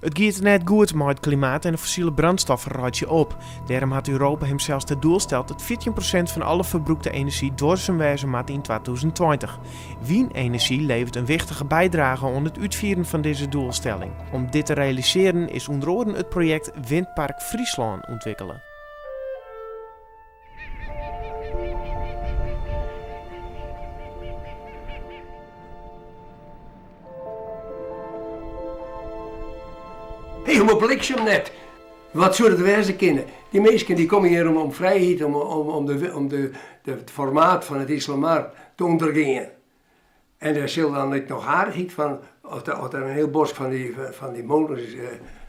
Het gaat net goed met het klimaat en de fossiele brandstoffen raadt je op. Daarom had Europa hem zelfs ten doel gesteld dat 14% van alle verbruikte energie duurzaam wezen moet in 2020. Wienenergie levert een wichtige bijdrage aan het uitvoeren van deze doelstelling. Om dit te realiseren is onder andere het project Windpark Friesland ontwikkelen. Helemaal bliksem net. Wat zou het wezen kunnen? Die mensen die komen hier om vrijheid, om het formaat van het islamar te ondergaan. En daar zul dan niet nog aardigheid van, als er een heel bos van die molens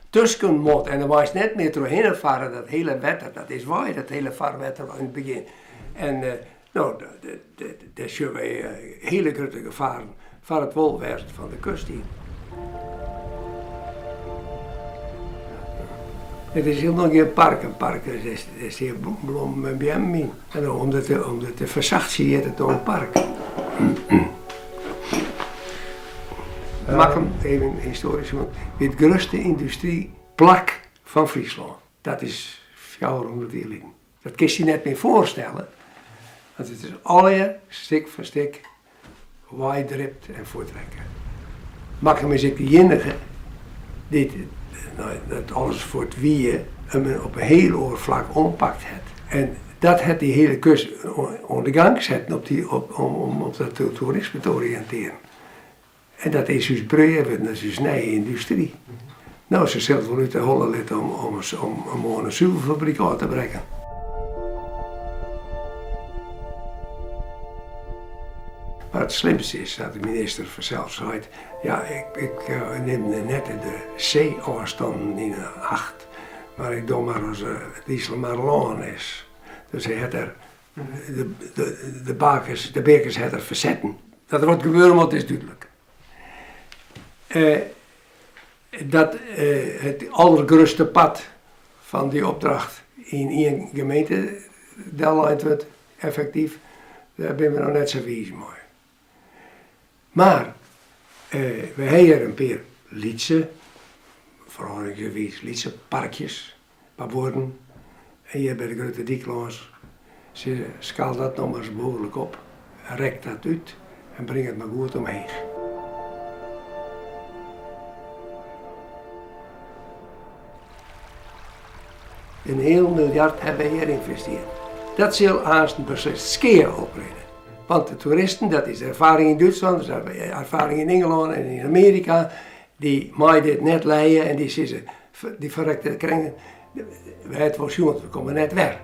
tussen moet. En dan was net meer doorheen varen, dat hele wetter, dat is waar, dat hele vaarwetter in het begin. En daar zullen wij hele grote gevaren van het wolwerst van de kust hier. Het is helemaal geen park. Een park is hier bloem en bien. En om het te verzachten heet het een park. Mag hem even historisch doen. Het grootste industrieplak van Friesland. Dat is 400 jaar. Dat kun je je net meer voorstellen. Want het is alle stuk voor stuk waaidript en voortrekken. Mag is ik de enige die dat alles voor het wieën op een heel hoog vlak ompakt het. En dat het die hele kust onder de gang zetten om op dat toerisme te oriënteren. En dat is dus breien, dat is dus nieuwe industrie. Nou, ze zelfs wel uit de holle lid om een zuivelfabriek uit te brengen. Maar het slimste is dat de minister vanzelf zei, ja, ik neem net de zeeafstanden in acht, maar ik doe maar als het islamar lang is. Dus hij had er de bekers had er verzetten. Dat er wat gebeuren moet is duidelijk. Dat het allergrootste pad van die opdracht in één gemeente deelleidt wordt effectief, daar ben we nog net zo wijs mee. Maar we hebben hier een paar liedse, vooral liedse parkjes, paar woorden. En hier bij de grote Dieklaas, ze schaalt dat nog maar eens behoorlijk op, rekt dat uit en brengt het maar goed omheen. Een heel miljard hebben we hier geïnvesteerd. Dat zal haast een beslist skiën opbrengen. Want de toeristen, dat is de ervaring in Duitsland, dat is de ervaring in Engeland en in Amerika, die mij dit net leiden en die verrekte kringen. Wij het was jongen, we komen net weg.